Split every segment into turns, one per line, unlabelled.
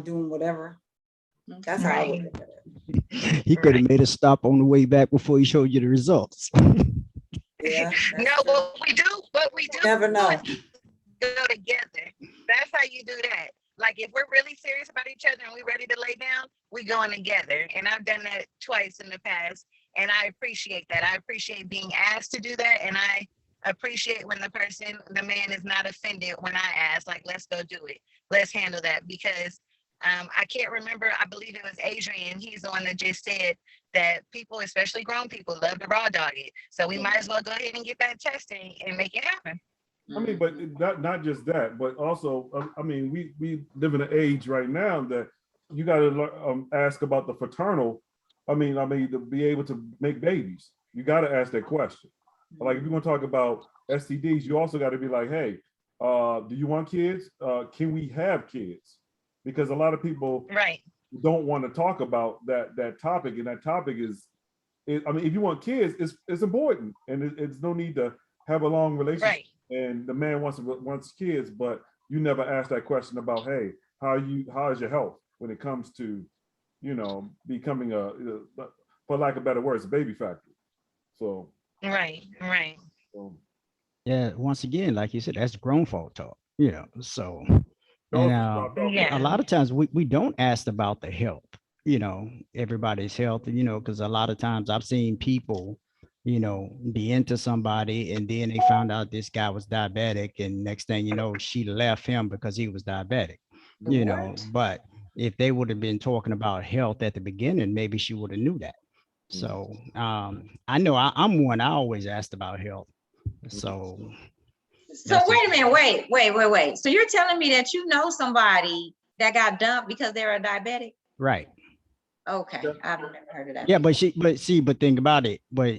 doing whatever. That's how I would look at it.
He could have made a stop on the way back before he showed you the results.
Yeah.
No, what we do
Never know.
go together. That's how you do that. Like if we're really serious about each other and we're ready to lay down, we going together. And I've done that twice in the past. And I appreciate that. I appreciate being asked to do that. And I appreciate when the man is not offended when I ask, like, let's go do it. Let's handle that. Because I can't remember, I believe it was Adrian. He's the one that just said that people, especially grown people, love to raw dog it. So we might as well go ahead and get that testing and make it happen.
I mean, but not just that, but also, I mean, we live in an age right now that you got to ask about the fraternal. I mean, to be able to make babies, you got to ask that question. Like if you're going to talk about STDs, you also got to be like, hey, do you want kids? Can we have kids? Because a lot of people don't want to talk about that topic, and that topic is, I mean, if you want kids, it's important, and it's no need to have a long relationship.
Right.
And the man wants kids, but you never ask that question about, hey, how is your health when it comes to, becoming for lack of better words, a baby factory. So
Right.
so,
Yeah, once again, like you said, that's grown folk talk, so.
those
And
are dropped off.
Yeah.
a lot of times we don't ask about the health, everybody's health, because a lot of times I've seen people, be into somebody and then they found out this guy was diabetic, and next thing you know, she left him because he was diabetic, but if they would have been talking about health at the beginning, maybe she would have knew that. So I know I'm one, I always asked about health. So
wait a minute, wait. So you're telling me that you know somebody that got dumped because they're a diabetic?
right.
Okay, I've never heard of that.
Yeah, but think about it. But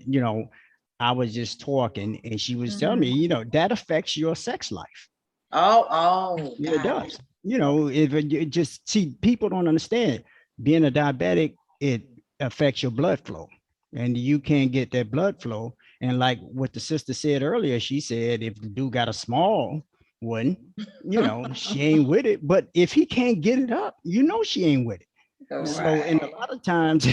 I was just talking, and she was telling me, that affects your sex life.
Oh,
It does. If you just see, people don't understand. Being a diabetic, it affects your blood flow, and you can't get that blood flow. And like what the sister said earlier, she said if the dude got a small one, she ain't with it. But if he can't get it up, she ain't with it. So, and a lot of times,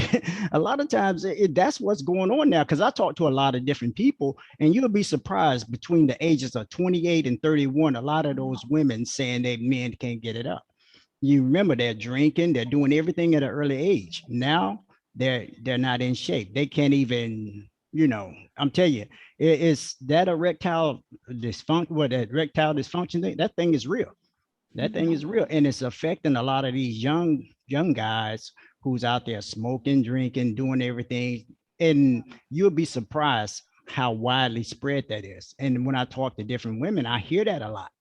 that's what's going on now. Because I talk to a lot of different people, and you'll be surprised between the ages of 28 and 31, a lot of those women saying that men can't get it up. You remember they're drinking, they're doing everything at an early age. Now they're not in shape. They can't even, I'm telling you, it's that erectile dysfunction thing. That thing is real. That thing is real, and it's affecting a lot of these young guys who's out there smoking, drinking, doing everything. And you'll be surprised how widely spread that is. And when I talk to different women, I hear that a lot.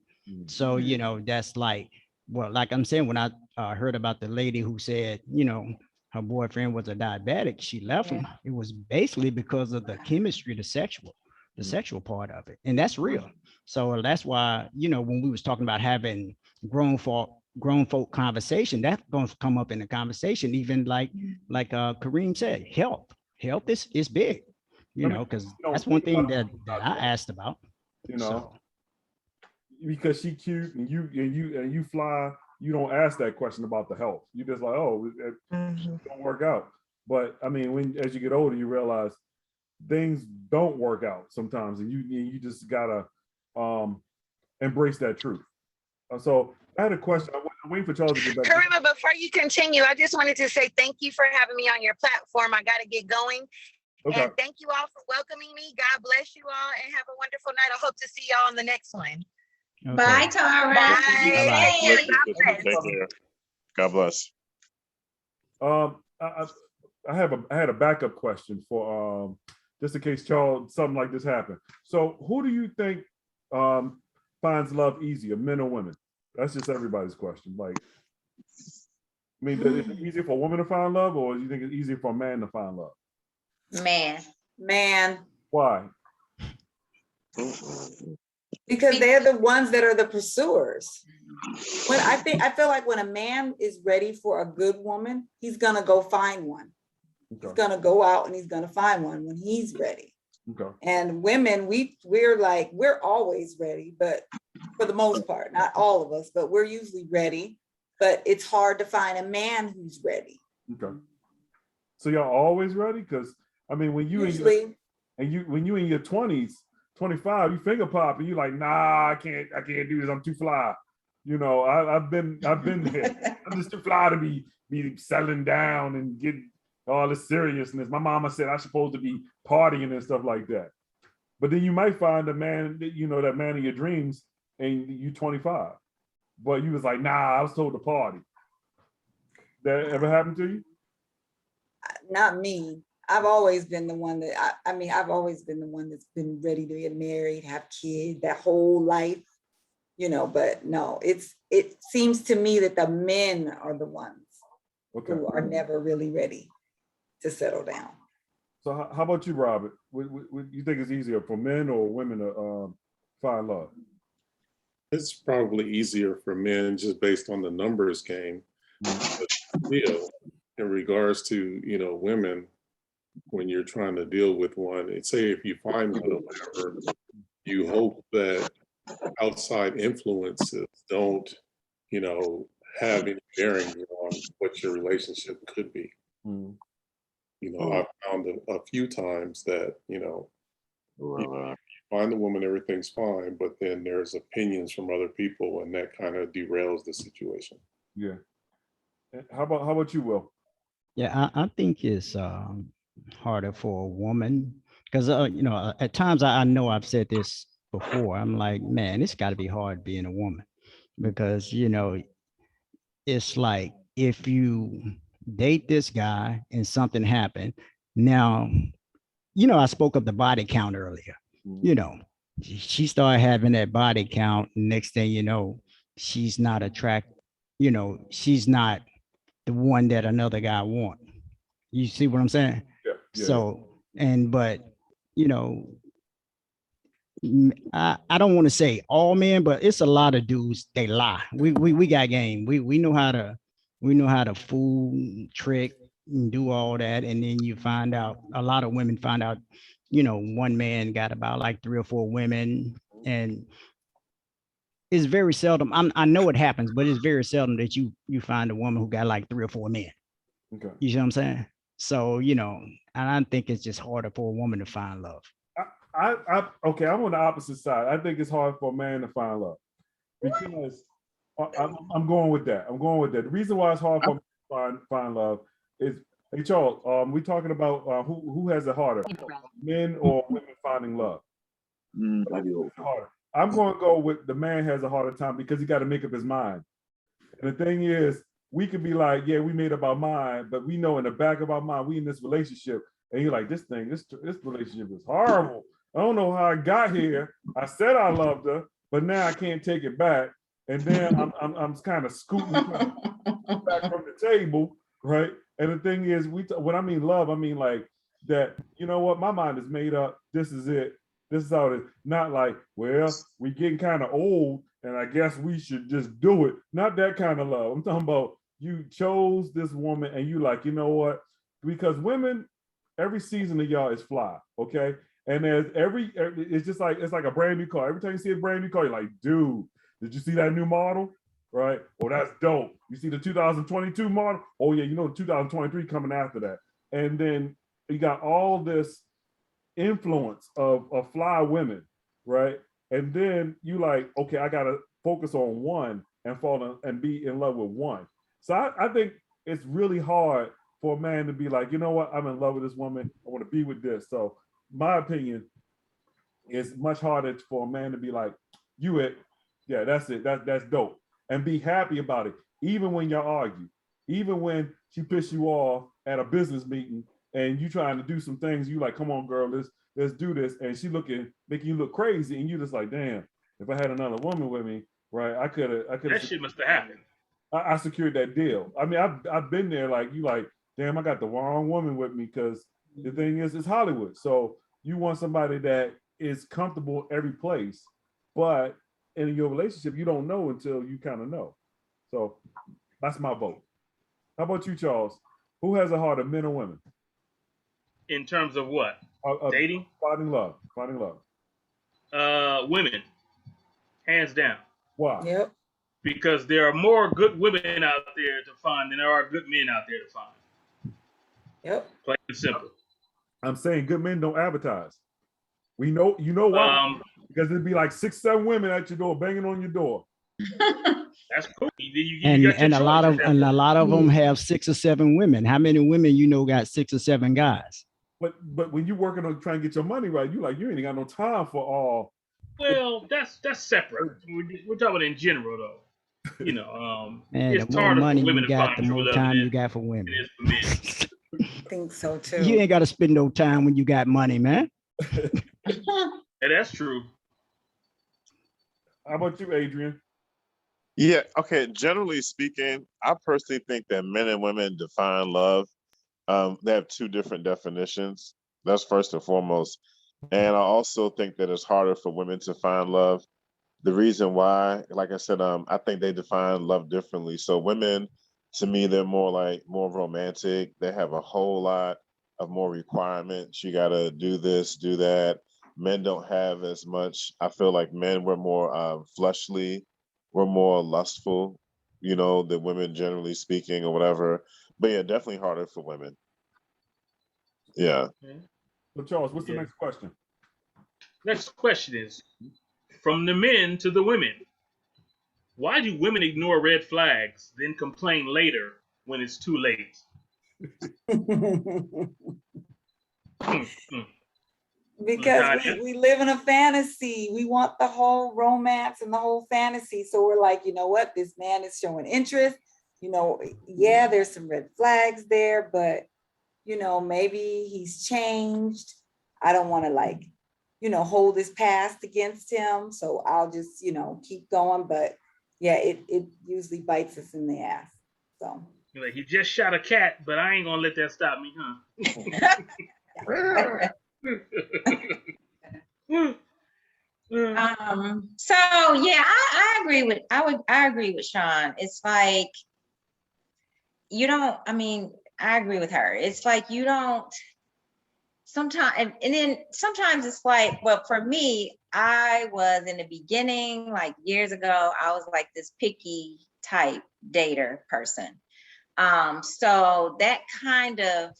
So, that's like, well, like I'm saying, when I heard about the lady who said, her boyfriend was a diabetic, she left him. It was basically because of the chemistry, the sexual part of it. And that's real. So that's why, when we was talking about having grown folk conversation, that's going to come up in the conversation, even like Kareem said, health is big, because that's one thing that I asked about.
Because she cute and you fly, you don't ask that question about the health. You just like, oh, it don't work out. But I mean, as you get older, you realize things don't work out sometimes, and you just gotta embrace that truth. So I had a question. I'm waiting for Charles to get back.
Karima, before you continue, I just wanted to say thank you for having me on your platform. I got to get going. Okay. And thank you all for welcoming me. God bless you all and have a wonderful night. I hope to see y'all on the next one.
Okay.
Bye, Tara.
Bye.
Thank you. God bless.
I had a backup question for just in case Charles something like this happened. So who do you think finds love easier, men or women? That's just everybody's question. Like, I mean, is it easier for a woman to find love, or do you think it's easier for a man to find love?
Man.
Why?
Because they're the ones that are the pursuers. I feel like when a man is ready for a good woman, he's gonna go find one. Okay. He's gonna go out and he's gonna find one when he's ready. Okay. And women, we're always ready, but for the most part, not all of us, but we're usually ready. but it's hard to find a man who's ready.
Okay. So y'all always ready? Because I mean, when you
Usually,
when you in your 20s, 25, you finger pop and you like, nah, I can't do this. I'm too fly. You know, I've been there. I'm just too fly to be settling down and getting all this seriousness. My mama said I'm supposed to be partying and stuff like that. But then you might find a man, you know, that man of your dreams, and you 25. But you was like, nah, I was told to party. That ever happened to you?
not me. I've always been the one that, I mean, I've always been the one that's been ready to get married, have kids, that whole life, you know, but no, it seems to me that the men are the ones who are never really ready to settle down.
So how about you, Robert? What you think is easier for men or women to find love?
It's probably easier for men just based on the numbers game. But still, in regards to, you know, women, when you're trying to deal with one, and say if you find one or whatever, you hope that outside influences don't, you know, have any bearing on what your relationship could be.
Mm.
You know, I've found a few times that, you know, you find the woman, everything's fine, but then there's opinions from other people, and that kind of derails the situation.
Yeah. How about you, Will?
Yeah, I think it's harder for a woman because you know, at times I know I've said this before. I'm like, man, it's got to be hard being a woman because you know, it's like if you date this guy and something happened, now, you know, I spoke of the body count earlier. You know, she started having that body count. Next thing you know, she's not attracted. You know, she's not the one that another guy want. You see what I'm saying?
Yeah.
So, but you know, I don't want to say all men, but it's a lot of dudes, they lie. We got game. We know how to fool, trick, and do all that. And then you find out a lot of women find out, you know, one man got about like 3 or 4 women. And it's very seldom. I know it happens, but it's very seldom that you find a woman who got like 3 or 4 men.
Okay.
You see what I'm saying? So, you know, and I think it's just harder for a woman to find love.
Okay, I'm on the opposite side. I think it's hard for a man to find love because I'm going with that. The reason why it's hard for men to find love is, hey Charles, we talking about who has it harder, men or women finding love? Harder. I'm going to go with the man has a harder time because he got to make up his mind. And the thing is, we could be like, yeah, we made up our mind, but we know in the back of our mind, we in this relationship, and you're like, this relationship is horrible. I don't know how I got here. I said I loved her, but now I can't take it back. And then I'm kind of scooting back from the table, right? And the thing is, when I mean love, I mean like that. You know what? My mind is made up. This is it. This is how it is. Not like, well, we getting kind of old, and I guess we should just do it. Not that kind of love. I'm talking about you chose this woman, and you like, you know what? Because women, every season of y'all is fly, okay? And there's it's just like, it's like a brand new car. Every time you see a brand new car, you're like, dude, did you see that new model? Right? Oh, that's dope. You see the 2022 model? Oh yeah, you know, 2023 coming after that. And then you got all this influence of fly women, right? And then you like, okay, I gotta focus on one and and be in love with one. So I think it's really hard for a man to be like, you know what, I'm in love with this woman, I want to be with this. So my opinion is much harder for a man to be like, you it, yeah, that's it, that's dope, and be happy about it, even when y'all argue, even when she pissed you off at a business meeting and you trying to do some things, you like, come on, girl, let's do this, and she making you look crazy, and you just like, damn, if I had another woman with me, right, I could have.
That shit must have happened.
I secured that deal. I mean, I've been there. Like you, like, damn, I got the wrong woman with me, because the thing is, it's Hollywood. So you want somebody that is comfortable every place, but in your relationship, you don't know until you kind of know. So that's my vote. How about you, Charles? Who has a harder, men or women?
In terms of what? Dating?
Finding love.
Women, hands down.
Why?
Yep.
because there are more good women out there to find than there are good men out there to find.
Yep.
Plain and simple.
I'm saying good men don't advertise. We know, you know why? Because it'd be like 6, 7 women at your door, banging on your door.
That's cool. You
And a lot of them have 6 or 7 women. How many women you know got 6 or 7 guys?
But when you're working on trying to get your money right, you ain't got no time for all.
Well, that's separate. We're talking in general though. You know,
And
it's
the more
harder
money
for women
you
to
got,
find
the
true
more
love
time
than
you got for women.
it is for men.
I think so too.
You ain't got to spend no time when you got money, man.
Yeah, that's true.
How about you, Adrian?
Yeah, okay. Generally speaking, I personally think that men and women define love. They have 2 different definitions. That's first and foremost. And I also think that it's harder for women to find love. The reason why, like I said, I think they define love differently. So women, to me, they're more romantic. They have a whole lot of more requirements. You got to do this, do that. Men don't have as much. I feel like men were more fleshly, we're more lustful, than women, generally speaking, or whatever. But yeah, definitely harder for women. Yeah.
So Charles, what's the next question?
Next question is, from the men to the women. Why do women ignore red flags, then complain later when it's too late?
Because we live in a fantasy. We want the whole romance and the whole fantasy. So we're like, you know what? This man is showing interest. Yeah, there's some red flags there, but maybe he's changed. I don't want to hold his past against him. So I'll just, keep going. But yeah, it usually bites us in the ass. So
like, he just shot a cat, but I ain't gonna let that stop me, huh?
So yeah, I agree with Sean. It's like I agree with her. It's like you don't sometimes, and then sometimes it's like, well, for me, I was in the beginning, like years ago, I was like this picky type dater person. So that kind of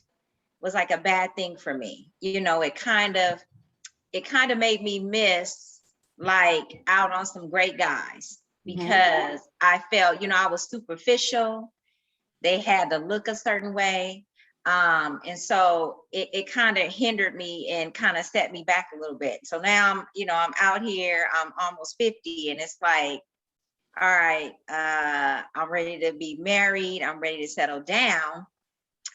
was like a bad thing for me. It kind of made me miss like out on some great guys because I felt, I was superficial. They had to look a certain way. And so it kind of hindered me and kind of set me back a little bit. So now I'm out here, I'm almost 50, and it's like, all right, I'm ready to be married. I'm ready to settle down.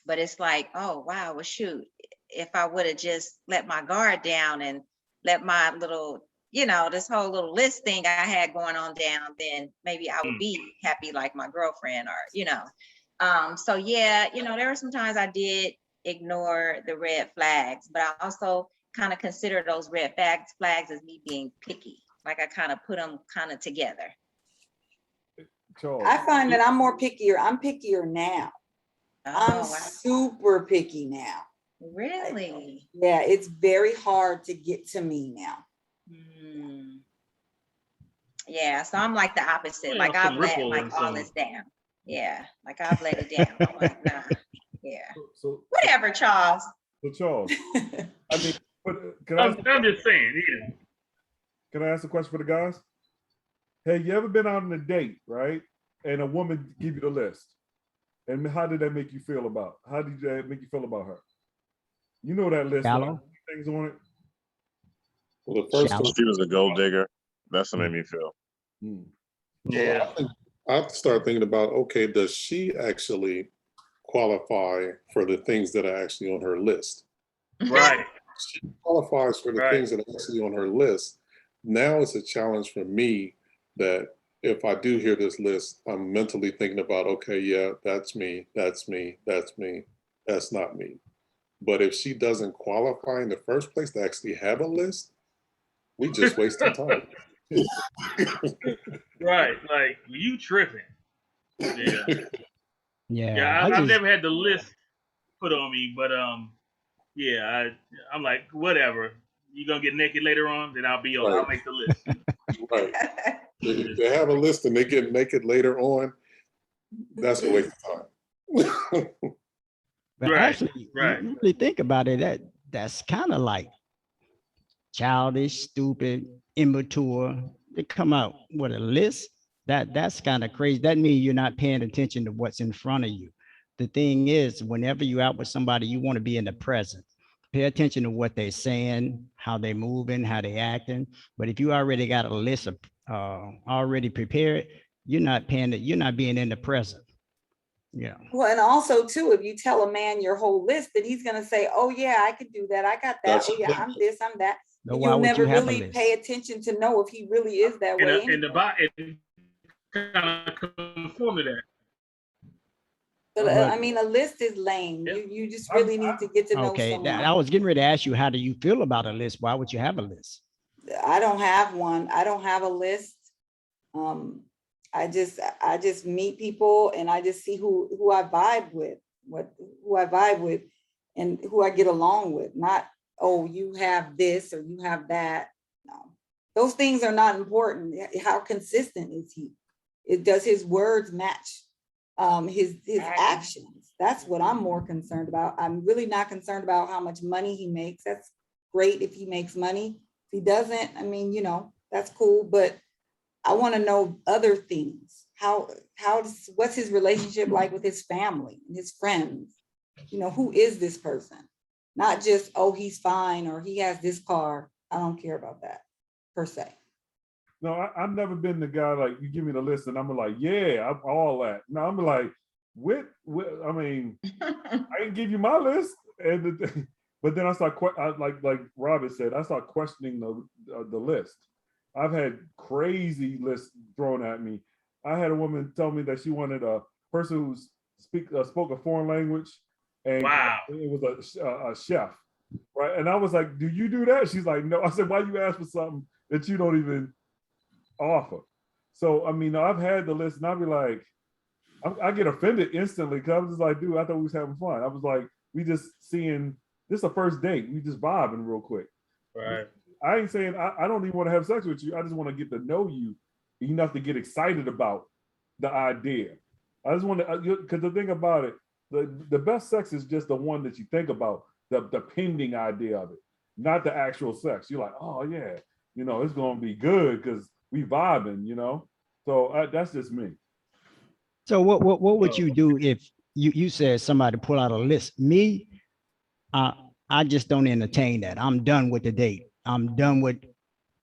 But it's like, oh, wow, well, shoot, if I would have just let my guard down and let my little, this whole little list thing I had going on down, then maybe I would be happy like my girlfriend or, so yeah, there were some times I did ignore the red flags, but I also kind of consider those red flags as me being picky. Like I kind of put them kind of together.
I find that I'm more pickier. I'm pickier now. I'm super picky now.
Really?
Yeah, it's very hard to get to me now.
Yeah, so I'm like the opposite. Like I've let all this down. Yeah, like I've let it down. I'm like, nah. Yeah. So whatever, Charles.
So Charles, I mean,
I'm just saying, yeah.
Can I ask a question for the guys? Hey, you ever been out on a date, right? And a woman give you the list. And how did that make you feel about? How did that make you feel about her? You know that list, things on it.
Well, the first time she was a gold digger. That's what made me feel.
Yeah.
I start thinking about, okay, does she actually qualify for the things that are actually on her list?
Right.
She qualifies for the things that are actually on her list. Now it's a challenge for me that if I do hear this list, I'm mentally thinking about, okay, yeah, that's me, that's me, that's me, that's not me. But if she doesn't qualify in the first place to actually have a list, we just wasting time.
Right, like you tripping. Yeah.
Yeah.
I've never had the list put on me, but yeah, I'm like, whatever. You gonna get naked later on, then I'll be on. I'll make the list.
Right. If they have a list and they get naked later on, that's a waste of time.
But
Right,
actually,
right.
you really think about it, that's kind of like childish, stupid, immature. They come out with a list. That's kind of crazy. That means you're not paying attention to what's in front of you. The thing is, whenever you're out with somebody, you want to be in the present. Pay attention to what they're saying, how they're moving, how they're acting. But if you already got a list of already prepared, you're not being in the present. Yeah.
Well, and also too, if you tell a man your whole list, then he's gonna say, oh yeah, I can do that. I got that.
That's
Oh yeah, I'm this, I'm that.
But
And
why
you'll
would
never
you have a
really
list?
pay attention to know if he really is that way.
And the
anyway.
body kind of conform to that.
But I mean, a list is lame.
Yep.
You just really need to get to know
Okay,
someone.
I was getting ready to ask you, how do you feel about a list? Why would you have a list?
I don't have one. I don't have a list. I just meet people and I just see who I vibe with, who I vibe with and who I get along with. Not, oh, you have this or you have that. No, those things are not important. How consistent is he? Does his words match his actions? That's what I'm more concerned about. I'm really not concerned about how much money he makes. That's great if he makes money. If he doesn't, I mean, you know, that's cool, but I want to know other things. What's his relationship like with his family and his friends? You know, who is this person? Not just, oh, he's fine or he has this car. I don't care about that per se.
No, I've never been the guy like you give me the list and I'm like, yeah, I'm all that. No, I'm like, I mean, I can give you my list, but then I start like Robert said, I start questioning the list. I've had crazy lists thrown at me. I had a woman tell me that she wanted a person who spoke a foreign language, and
Wow.
it was a chef, right? And I was like, "Do you do that?" She's like, "No." I said, "Why you ask for something that you don't even offer?" So I mean, I've had the list, and I'd be like, I get offended instantly because I was just like, "Dude, I thought we was having fun." I was like, "We just seeing this is a first date. We just vibing real quick."
Right.
I ain't saying I don't even want to have sex with you. I just want to get to know you enough to get excited about the idea. I just want to, because the thing about it, the best sex is just the one that you think about, the pending idea of it, not the actual sex. You're like, oh yeah, you know, it's gonna be good because we vibing, you know. So that's just me.
So what would you do if you said somebody pull out a list? Me, I just don't entertain that. I'm done with the date. I'm done with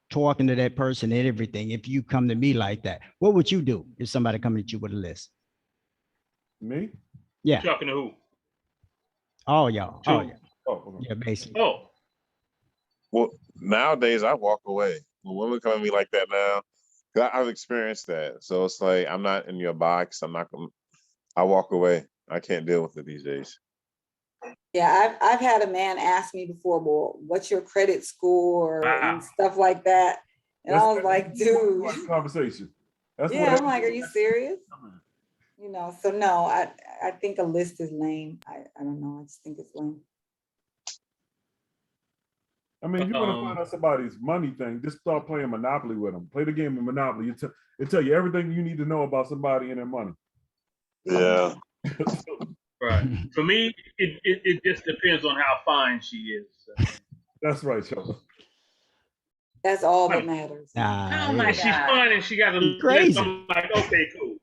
talking to that person and everything. If you come to me like that, what would you do if somebody come at you with a list?
Me?
Yeah.
Talking to who?
All y'all.
To-
Oh yeah.
Oh,
Yeah, basically.
Oh,
Well, nowadays I walk away. When women come at me like that now, 'cause I've experienced that. So it's like, I'm not in your box. I walk away. I can't deal with it these days.
Yeah, I've had a man ask me before, well, what's your credit score
Wow.
and stuff like that. And I was like, dude,
conversation. That's
yeah,
what
I'm like, are you serious? You know, so no, I think a list is lame. I don't know, I just think it's lame.
I mean, if you want to find out somebody's money thing, just start playing Monopoly with them. Play the game of Monopoly. It tell you everything you need to know about somebody and their money.
Yeah.
right. For me, it just depends on how fine she is.
That's right, Joe.
That's all that matters.
Oh my
If she's fine and she got a list,
crazy.
I'm like, okay, cool.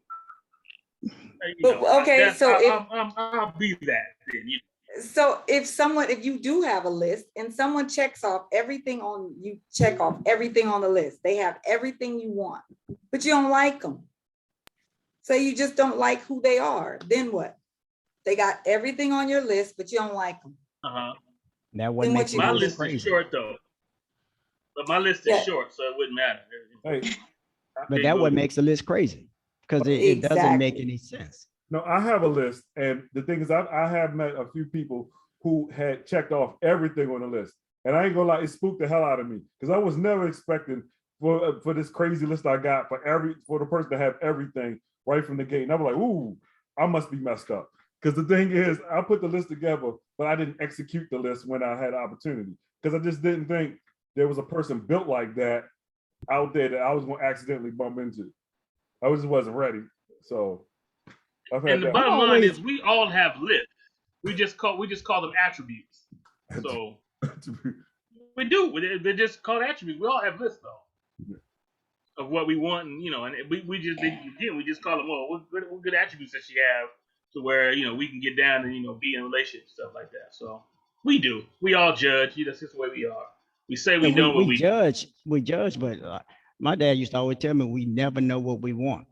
Okay, so
I'll be that then. You know.
So if you do have a list and someone checks off everything on, you check off everything on the list, they have everything you want, but you don't like them. Say you just don't like who they are, then what? They got everything on your list, but you don't like them.
That what makes
my
it
list
crazy.
is short though. But my list is short, so it wouldn't matter.
Hey,
But that what makes a list crazy, because it doesn't make any sense.
No, I have a list, and the thing is, I have met a few people who had checked off everything on the list, and I ain't gonna lie, it spooked the hell out of me because I was never expecting for this crazy list I got for the person to have everything right from the gate, and I was like, ooh, I must be messed up. Because the thing is, I put the list together, but I didn't execute the list when I had opportunity because I just didn't think there was a person built like that out there that I was gonna accidentally bump into. I just wasn't ready. So I've had
And the
that.
bottom line
always-
is we all have lists. We just call them attributes. So we do. They're just called attributes. We all have lists though of what we want, and and we just call them. Well, what good attributes does she have to where we can get down and be in a relationship, stuff like that. So we do. We all judge. That's just the way we are. We say we
And
know what
we
we
judge, but my dad used to always tell me we never know what we want,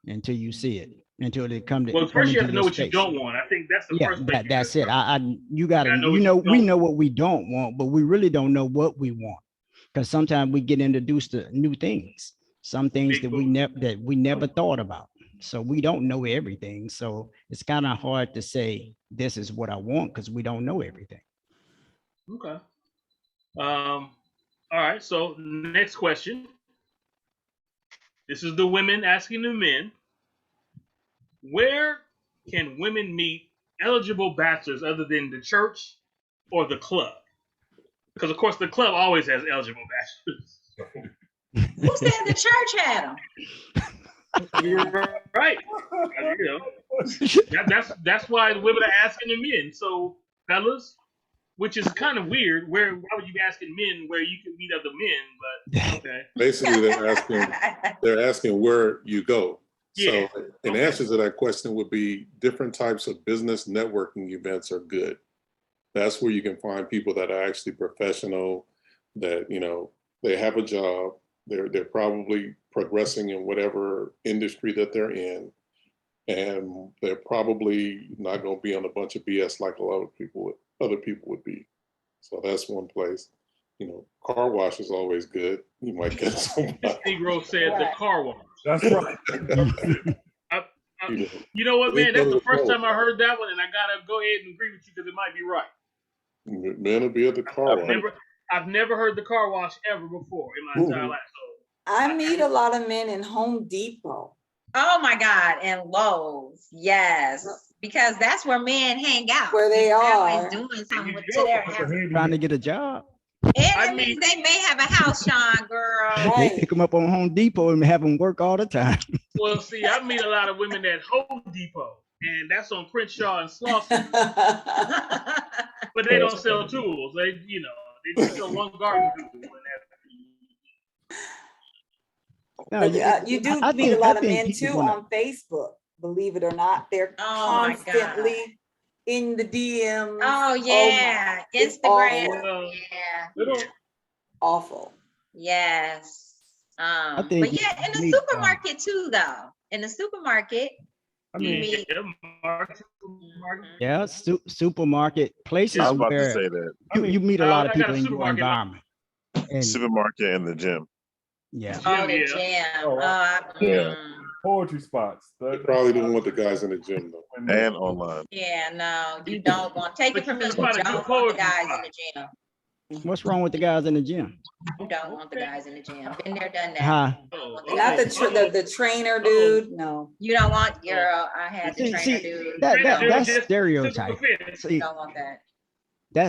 until you see it, until they come to.
Well,
come
first you
into
have to
your
know what you
space.
don't want. I think that's the first thing.
That's it. You gotta,
know what
we
you
know
don't
what we don't want, but we really don't know what we want, because sometimes we get introduced to new things, some things that we never thought about. So we don't know everything. So it's kind of hard to say this is what I want because we don't know everything.
Okay. All right. So next question. This is the women asking the men. Where can women meet eligible bachelors other than the church or the club? Because of course the club always has eligible bachelors.
Who said the church had them?
You're right. That's why the women are asking the men. So fellas, which is kind of weird. Why would you be asking men where you can meet other men? But okay.
Basically, they're asking where you go.
Yeah.
So an answer to that question would be different types of business networking events are good. That's where you can find people that are actually professional, that they have a job, they're probably progressing in whatever industry that they're in, and they're probably not going to be on a bunch of BS like a lot of other people would be. So that's one place. Car wash is always good. You might get somebody.
This Negro said the car wash.
That's right.
You know what, man? That's the first time I heard that one, and I gotta go ahead and agree with you because it might be right.
Men will be at the car wash.
I've never heard the car wash ever before in my entire life. So
I meet a lot of men in Home Depot.
Oh my God, and Lowe's, yes, because that's where men hang out.
Where they are.
Always doing something to their house.
Trying to get a job.
And they may have a house, Sean, girl.
They pick them up on Home Depot and have them work all the time.
Well, see, I meet a lot of women at Home Depot, and that's on Crenshaw and Slauson. But they don't sell tools. They just sell one garden tool.
But you do meet a lot of men too on Facebook. Believe it or not, they're constantly in the DMs.
Oh yeah, Instagram. Yeah.
Awful.
Yes. But yeah, in the supermarket too, though. In the supermarket,
supermarket places
I was about
where
to say that.
you meet a lot of people in your environment.
And supermarket and the gym.
Yeah.
Oh, the gym.
Yeah. Poetry spots.
They probably don't want the guys in the gym though.
And online.
Yeah, no, you don't want. Take it from me. You don't want the guys in the gym.
What's wrong with the guys in the gym?
You don't want the guys in the gym. Been there, done that.
Not the trainer dude. No.
You don't want, girl. I had the trainer dude.
That's stereotype.
You don't want that.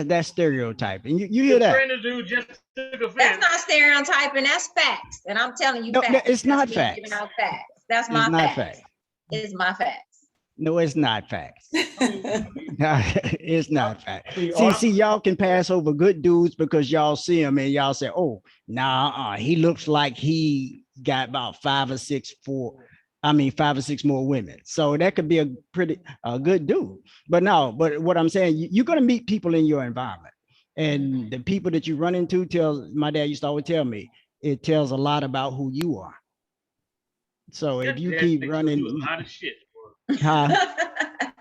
That's stereotype. And you hear that?
Trainer dude just took offense.
That's not stereotyping. That's facts. And I'm telling you,
no,
facts.
It's not facts.
Giving out facts. That's my facts. Fact. It's my facts.
No, it's not facts. It's not facts. See, y'all can pass over good dudes because y'all see them and y'all say, "Oh, nah, he looks like he got about 5 or 6 more women." So that could be a good dude. But what I'm saying, you're gonna meet people in your environment, and the people that you run into my dad used to always tell me, it tells a lot about who you are. So if you keep running,
a lot of shit.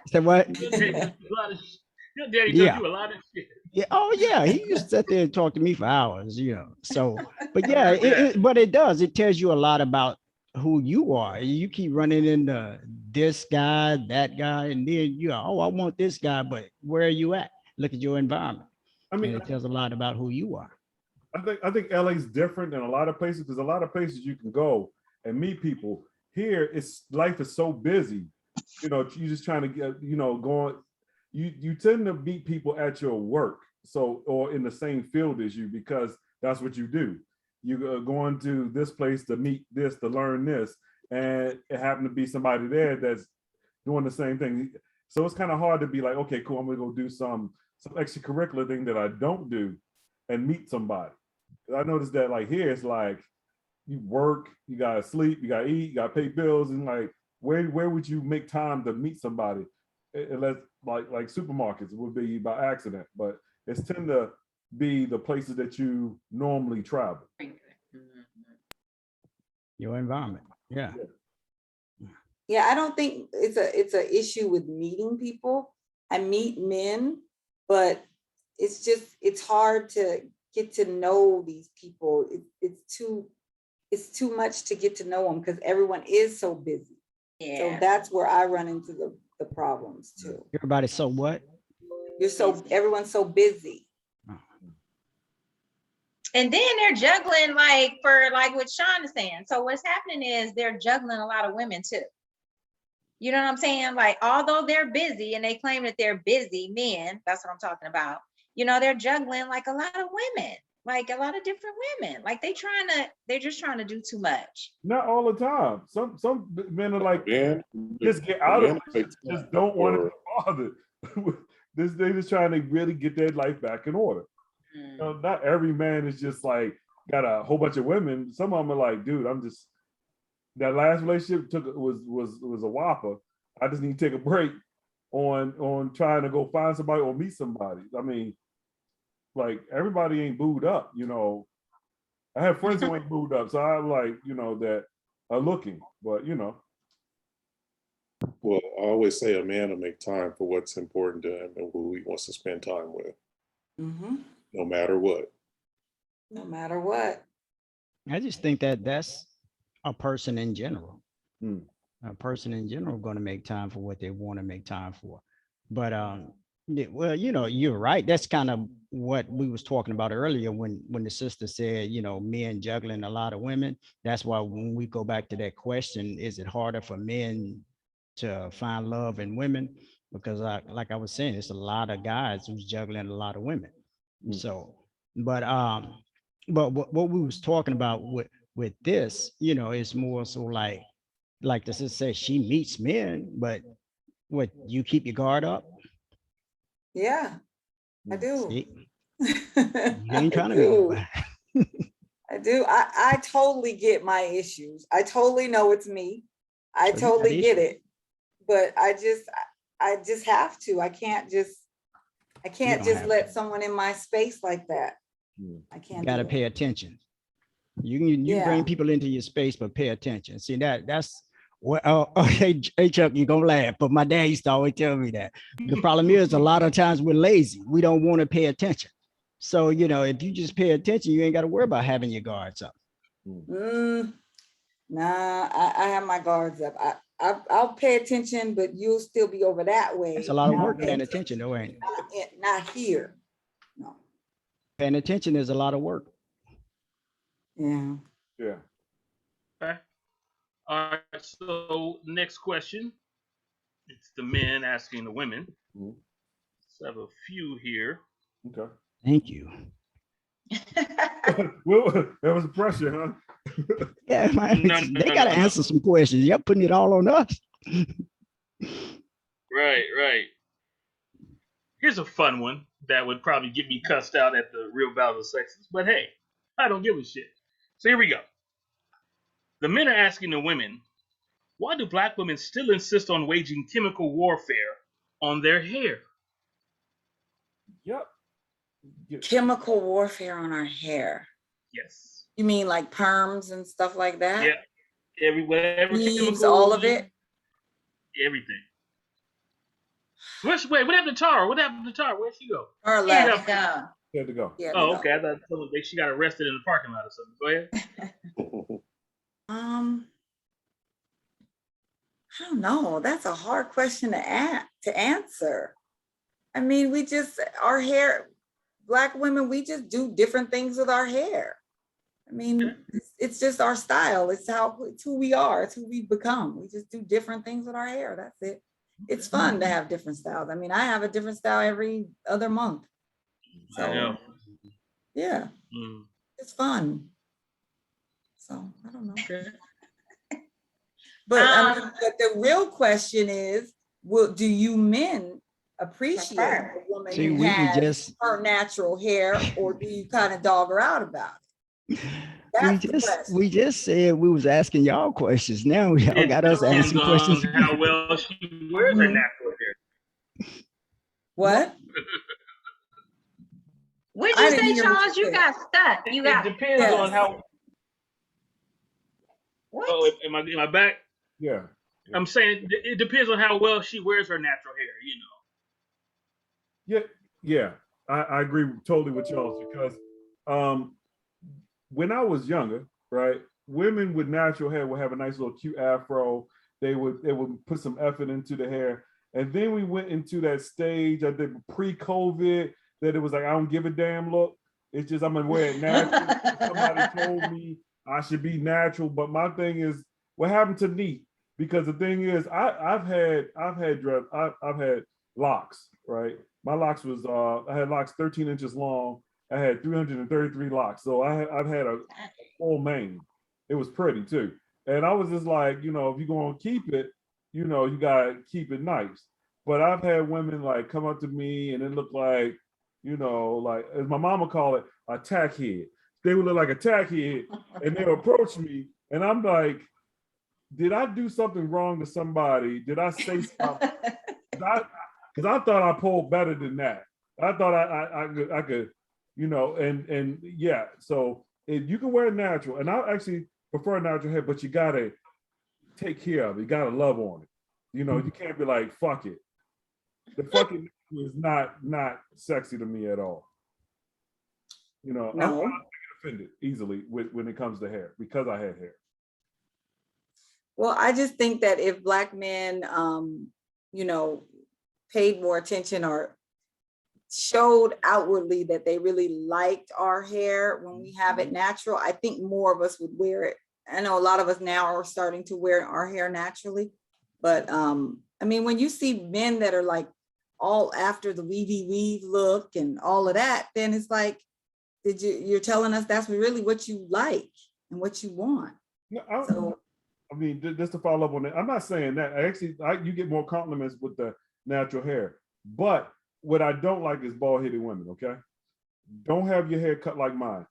Say what?
Your daddy told you a lot of shit.
Yeah. Oh yeah. He used to sit there and talk to me for hours. So, but yeah, but it does. It tells you a lot about who you are. You keep running into this guy, that guy, and then I want this guy, but where are you at? Look at your environment. I mean, it tells a lot about who you are.
I think LA is different than a lot of places because a lot of places you can go and meet people. Here, life is so busy. You're just trying to get, going. You tend to meet people at your work, or in the same field as you because that's what you do. you going to this place to meet this, to learn this, and it happened to be somebody there that's doing the same thing. So it's kind of hard to be like, okay, cool, I'm gonna go do some extracurricular thing that I don't do and meet somebody. I noticed that like here, it's like you work, you gotta sleep, you gotta eat, you gotta pay bills, and like where would you make time to meet somebody? Unless like supermarkets would be by accident, but it's tend to be the places that you normally travel.
Your environment. Yeah.
Yeah, I don't think it's a issue with meeting people. I meet men, but it's hard to get to know these people. It's too much to get to know them because everyone is so busy.
Yeah.
So that's where I run into the problems too.
Everybody's so what?
Everyone's so busy.
And then they're juggling like what Sean is saying. So what's happening is they're juggling a lot of women too. You know what I'm saying? Like, although they're busy and they claim that they're busy men, that's what I'm talking about. You know, they're juggling like a lot of women, like a lot of different women. Like they're just trying to do too much.
Not all the time. Some men are like,
Man,
just get out of it.
makes
Just don't want to
or-
be bothered. They're just trying to really get their life back in order. You know, not every man is just like got a whole bunch of women. Some of them are like, dude, I'm just, that last relationship was a whopper. I just need to take a break on trying to go find somebody or meet somebody. I mean, like everybody ain't booed up, you know. I have friends who ain't booed up, so I'm like, you know, that are looking, but you know.
Well, I always say a man will make time for what's important to him and who he wants to spend time with, no matter what.
No matter what.
I just think that that's a person in general.
Mm.
A person in general going to make time for what they want to make time for. But yeah, well, you know, you're right. That's kind of what we was talking about earlier when the sister said, you know, men juggling a lot of women. That's why when we go back to that question, is it harder for men to find love in women? Because like I was saying, it's a lot of guys who's juggling a lot of women.
Mm.
So, but what we was talking about with this, you know, is more so like the sister said, she meets men, but what, you keep your guard up?
Yeah, I do.
See,
You
you ain't trying to be nobody.
I do. I totally get my issues. I totally know it's me. I
So you got
totally get
issues.
it. But I just have to. I can't just
don't have
let someone in my space like that. I
You
can't.
got to
do
pay
it.
attention. You bring
Yeah.
people into your space, but pay attention. See, that's what, hey, Chuck, you're gonna laugh, but my dad used to always tell me that. The problem is a lot of times we're lazy. We don't want to pay attention. So, you know, if you just pay attention, you ain't got to worry about having your guards up.
Nah, I have my guards up. I'll pay attention, but you'll still be over that way.
It's a lot of
I'll
work
pay
paying attention, though, ain't it?
Not here. No.
Paying attention is a lot of work.
Yeah.
Yeah.
Okay. All right. So next question. It's the men asking the women.
Mhm.
So I have a few here.
Okay.
Thank you.
Well, that was pressure, huh?
Yeah, man,
No,
they got to
no.
answer some questions. You're putting it all on us.
Right. Here's a fun one that would probably get me cussed out at the Real Vows of Sexes. But hey, I don't give a shit. So here we go. The men are asking the women, why do black women still insist on waging chemical warfare on their hair?
Yep.
Chemical warfare on our hair.
Yes.
You mean like perms and stuff like that?
Yeah. Whatever
Weaves,
chemical.
all of it.
Everything. Wait, what happened to Tara? Where'd she go?
Or
Yeah,
left.
Go.
Had to go.
Yeah.
Oh, okay. I thought she got arrested in the parking lot or something. Go ahead.
I don't know. That's a hard question to answer. I mean, our hair, Black women, we just do different things with our hair. I mean, it's just our style. It's who we are. It's who we've become. We just do different things with our hair. That's it. It's fun to have different styles. I mean, I have a different style every other month.
I know.
So, yeah, it's fun. So I don't know.
Okay.
But I mean, but the real question is, do you men appreciate
Prefer.
a woman
See,
who
we
has
just
her natural hair, or do you kind of dog her out about it? That's the question.
we just said we was asking y'all questions. Now y'all
It
got us
depends
asking
on
questions.
how well she wears her natural hair.
What?
What'd
I
you
didn't
say,
hear what
Charles?
you
You
said.
got stuck. You
It
got
depends
Yes.
on how.
what?
Oh, am I back?
Yeah.
I'm saying it depends on how well she wears her natural hair.
Yeah. I agree totally with y'all because when I was younger, right, women with natural hair would have a nice little cute afro. They would put some effort into the hair. And then we went into that stage, I think pre-COVID, that it was like, I don't give a damn look. It's just I'm gonna wear it natural. Somebody told me I should be natural, but my thing is, what happened to neat? Because the thing is, I've had locks, right? My locks was I had locks 13 inches long. I had 333 locks, so I've had a full mane. It was pretty too, and I was just like, if you're gonna keep it, you gotta keep it nice. But I've had women like come up to me and it looked like, like as my mama call it, a tack head. They would look like a tack head, and they would approach me, and I'm like, did I do something wrong to somebody? Did I say something? Because I thought I pulled better than that. I thought I could, and yeah. So if you can wear it natural, and I actually prefer natural hair, but you gotta take care of it. You gotta love on it. You can't be like, fuck it. The fucking is not sexy to me at all.
No.
I'm not offended easily when it comes to hair because I had hair.
Well, I just think that if Black men, paid more attention or showed outwardly that they really liked our hair when we have it natural, I think more of us would wear it. I know a lot of us now are starting to wear our hair naturally, but I mean, when you see men that are like all after the weavy weave look and all of that, then it's like, you're telling us that's really what you like and what you want.
No, I mean, just to follow up on that, I'm not saying that. You get more compliments with the natural hair. But what I don't like is bald-headed women, okay? Don't have your hair cut like mine.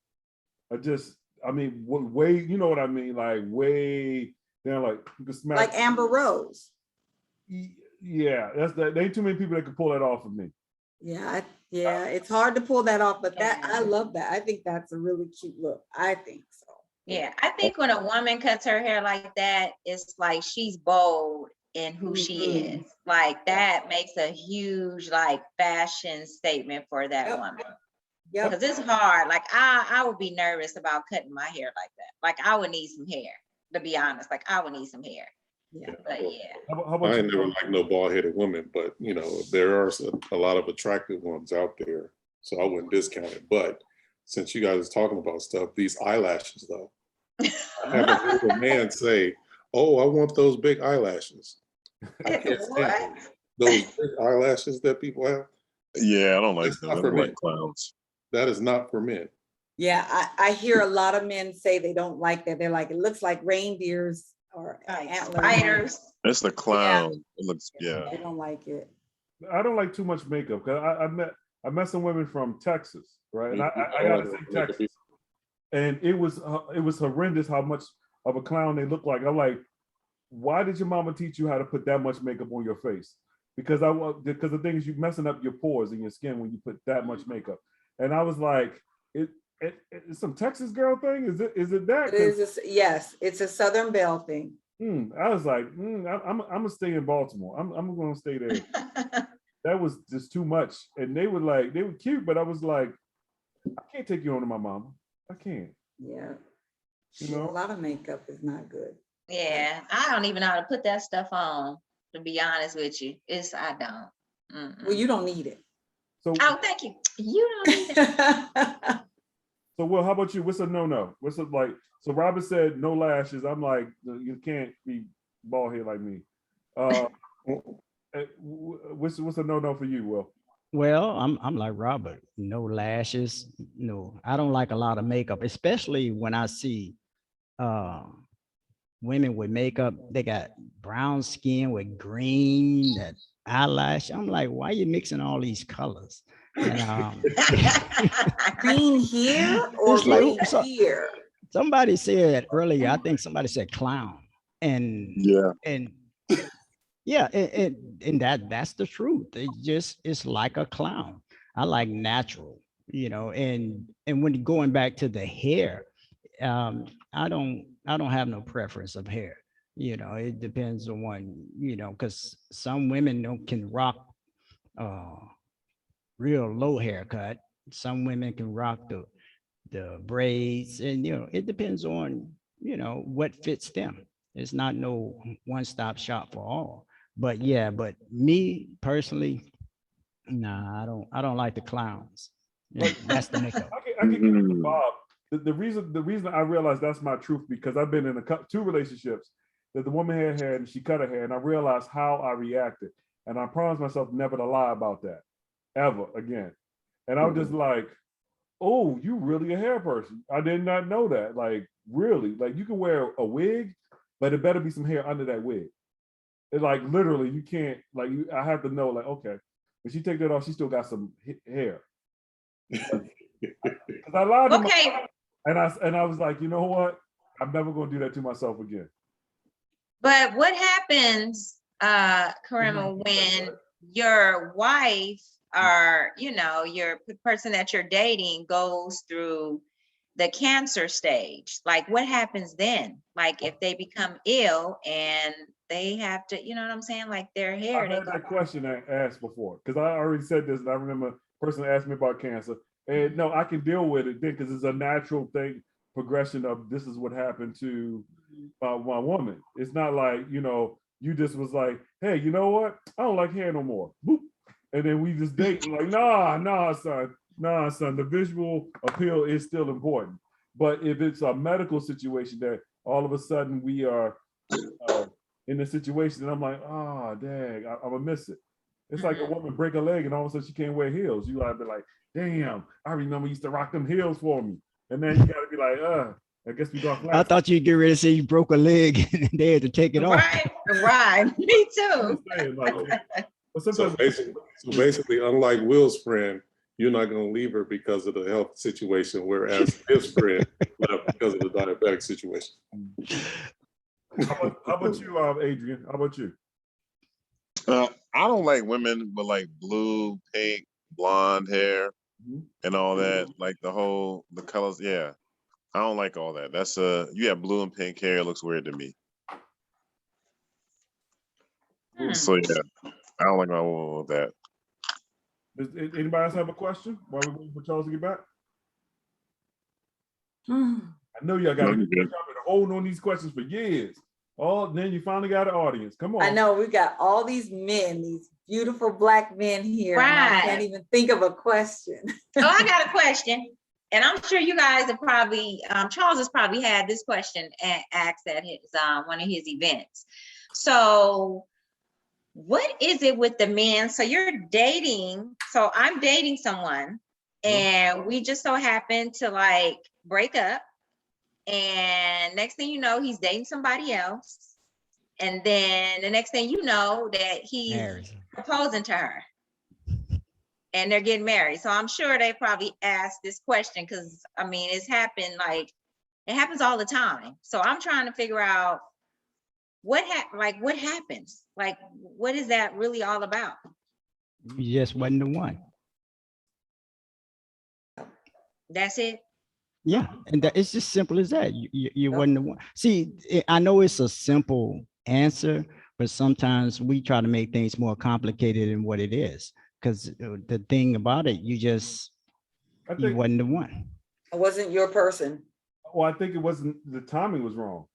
Way, you know what I mean? Like way down, like you can smack.
Like Amber Rose.
Yeah, there ain't too many people that can pull that off of me.
Yeah, it's hard to pull that off, but I love that. I think that's a really cute look. I think so.
Yeah, I think when a woman cuts her hair like that, it's like she's bold in who she is. Like that makes a huge like fashion statement for that woman. Yeah, because it's hard. Like I would be nervous about cutting my hair like that. Like I would need some hair, to be honest. Like I would need some hair.
Yeah,
but yeah.
How about
I
you?
ain't never liked no bald-headed women, but there are a lot of attractive ones out there, so I wouldn't discount it. But since you guys are talking about stuff, these eyelashes though, I haven't heard a man say, "Oh, I want those big eyelashes." I can't stand those big eyelashes that people have.
Yeah, I don't like them.
Not for
I like
men.
clowns.
That is not for men.
Yeah, I hear a lot of men say they don't like that. They're like, it looks like reindeers or antlers.
Spiders.
It's the clown. It looks, yeah.
They don't like it.
I don't like too much makeup because I met some women from Texas, right? And I gotta say Texas, and it was horrendous how much of a clown they look like. I'm like, why did your mama teach you how to put that much makeup on your face? Because the thing is, you're messing up your pores in your skin when you put that much makeup. And I was like, it's some Texas girl thing. Is it that?
It is. Yes, it's a Southern Belle thing.
I was like, I'm gonna stay in Baltimore. I'm gonna stay there. That was just too much. And they were cute, but I was like, I can't take you on to my mama. I can't.
Yeah. A lot of makeup is not good.
Yeah, I don't even know how to put that stuff on, to be honest with you. I don't.
Well, you don't need it.
So,
thank you. You don't need it.
So, Will, how about you? What's a no-no? What's it like? So Robert said no lashes. I'm like, you can't be bald head like me. What's a no-no for you, Will?
Well, I'm like Robert. No lashes. No, I don't like a lot of makeup, especially when I see women with makeup, they got brown skin with green, that eyelash. I'm like, why are you mixing all these colors? And
Green here or
It's like,
green
so-
here?
somebody said earlier, I think somebody said clown. And
Yeah.
and yeah, and that's the truth. It's like a clown. I like natural, and when going back to the hair, I don't have no preference of hair. It depends on one, because some women can rock uh real low haircut. Some women can rock the braids, and it depends on what fits them. It's not no one-stop shop for all. But yeah, but me personally, nah, I don't like the clowns. That's the makeup.
I can get
Mhm.
Bob. The reason I realized that's my truth, because I've been in two relationships that the woman had and she cut her hair, and I realized how I reacted, and I promised myself never to lie about that ever again. And I was just like, oh, you really a hair person? I did not know that. Like, really? Like, you can wear a wig, but it better be some hair under that wig. It, like, literally, you can't, like, I have to know, like, okay, when she take that off, she still got some hair. Because I lied to
Okay,
and I was like, you know what? I'm never gonna do that to myself again.
but what happens, Karima, when your wife or your person that you're dating goes through the cancer stage? Like, what happens then? Like, if they become ill and they have to, you know what I'm saying? Like their hair,
I
they
had
go.
that question I asked before, because I already said this, and I remember a person asked me about cancer. And no, I can deal with it then, because it's a natural thing, progression of this is what happened to my woman. It's not like, you just was like, hey, you know what? I don't like hair no more. Boop. And then we just date. Like, nah, son. The visual appeal is still important. But if it's a medical situation that all of a sudden we are in a situation, and I'm like, oh, dang, I'm gonna miss it. It's like a woman break a leg and all of a sudden she can't wear heels. You gotta be like, damn, I remember you used to rock them heels for me. And then you gotta be like, I guess we got flat.
I thought you'd get ready to say you broke a leg and they had to take it off.
Right, me too.
But
So
sometimes
basically, unlike Will's friend, you're not going to leave her because of the health situation, whereas his friend left because of the diabetic situation.
how about you, Adrian? How about you?
I don't like women with like blue, pink, blonde hair and all that. Like the colors. Yeah, I don't like all that. That's you have blue and pink hair. It looks weird to me. So yeah, I don't like my woman with that.
Does anybody else have a question while we're waiting for Charles to get back? I know y'all got been holding on these questions for years. Oh, then you finally got an audience. Come on.
I know we got all these men, these beautiful Black men here. And I can't even think of a question.
Oh, I got a question. And I'm sure you guys have probably, Charles has probably had this question asked at his one of his events. So what is it with the men? So you're dating, so I'm dating someone and we just so happen to like break up. And next thing you know, he's dating somebody else. And then the next thing you know, that he's proposing to her. And they're getting married. So I'm sure they probably asked this question because I mean, it happens all the time. So I'm trying to figure out what happens? Like, what is that really all about?
You just wasn't the one.
That's it.
Yeah, and it's just simple as that. You wasn't the one. See, I know it's a simple answer, but sometimes we try to make things more complicated than what it is. Because the thing about it, you wasn't the one.
It wasn't your person.
Well, I think it wasn't, the timing was wrong.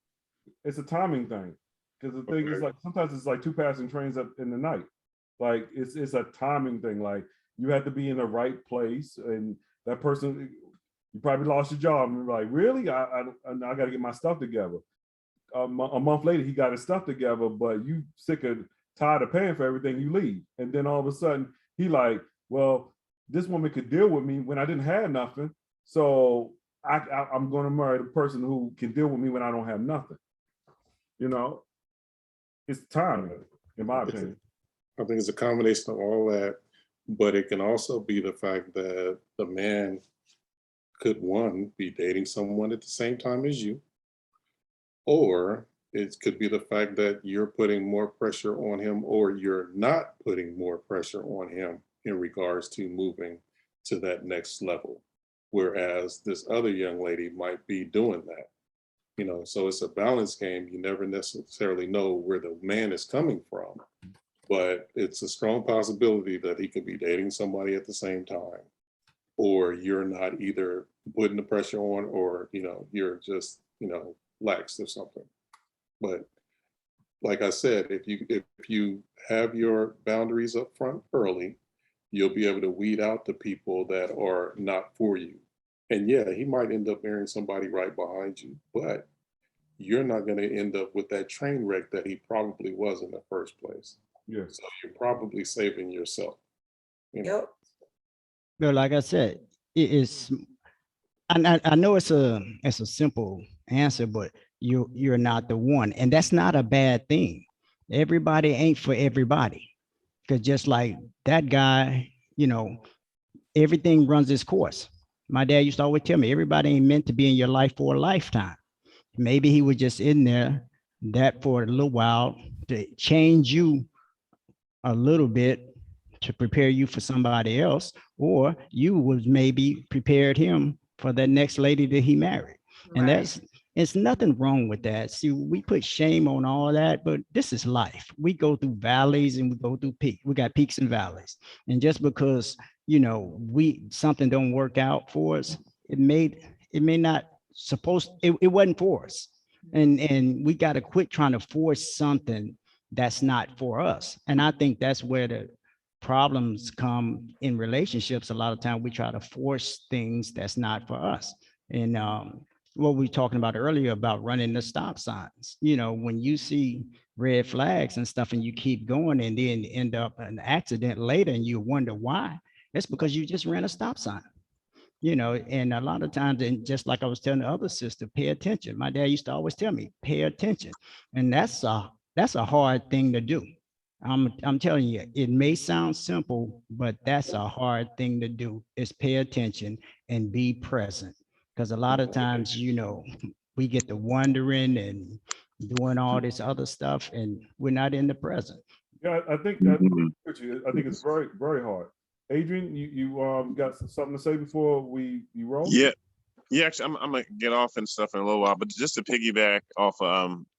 It's a timing thing. Because the thing is, like, sometimes it's like two passing trains up in the night. Like, it's a timing thing. Like, you have to be in the right place, and that person, you probably lost your job, and you're like, really? I got to get my stuff together. A month later, he got his stuff together, but you tired of paying for everything, you leave. And then all of a sudden, he like, well, this woman could deal with me when I didn't have nothing, so I'm going to marry the person who can deal with me when I don't have nothing. You know, it's time, in my opinion.
I think it's a combination of all that, but it can also be the fact that the man could, one, be dating someone at the same time as you, or it could be the fact that you're putting more pressure on him, or you're not putting more pressure on him in regards to moving to that next level. Whereas this other young lady might be doing that. You know, so it's a balance game. You never necessarily know where the man is coming from, but it's a strong possibility that he could be dating somebody at the same time, or you're not either putting the pressure on, or, you know, you're just, you know, lax or something. But like I said, if you have your boundaries up front early, you'll be able to weed out the people that are not for you. And yeah, he might end up marrying somebody right behind you, but you're not going to end up with that train wreck that he probably was in the first place.
Yes.
So you're probably saving yourself. You know?
Yep.
But like I said, it is. I know it's a simple answer, but you're not the one, and that's not a bad thing. Everybody ain't for everybody, because just like that guy, you know, everything runs its course. My dad used to always tell me, everybody ain't meant to be in your life for a lifetime. Maybe he was just in there that for a little while to change you a little bit to prepare you for somebody else, or you was maybe prepared him for the next lady that he married. And
Right.
it's nothing wrong with that. See, we put shame on all that, but this is life. We go through valleys and we go through peaks. We got peaks and valleys. And just because, you know, something don't work out for us, it may not it wasn't for us. And we got to quit trying to force something that's not for us. And I think that's where the problems come in relationships. A lot of time we try to force things that's not for us. And what we were talking about earlier about running the stop signs, you know, when you see red flags and stuff and you keep going and then end up an accident later and you wonder why, it's because you just ran a stop sign. You know, and a lot of times, and just like I was telling the other sister, pay attention. My dad used to always tell me, pay attention. And that's a hard thing to do. I'm telling you, it may sound simple, but that's a hard thing to do, is pay attention and be present. Because a lot of times, you know, we get to wondering and doing all this other stuff and we're not in the present.
Yeah, I think it's very, very hard. Adrian, you got something to say before you roll?
Yeah. Yeah, actually, I'm gonna get off and stuff in a little while, but just to piggyback off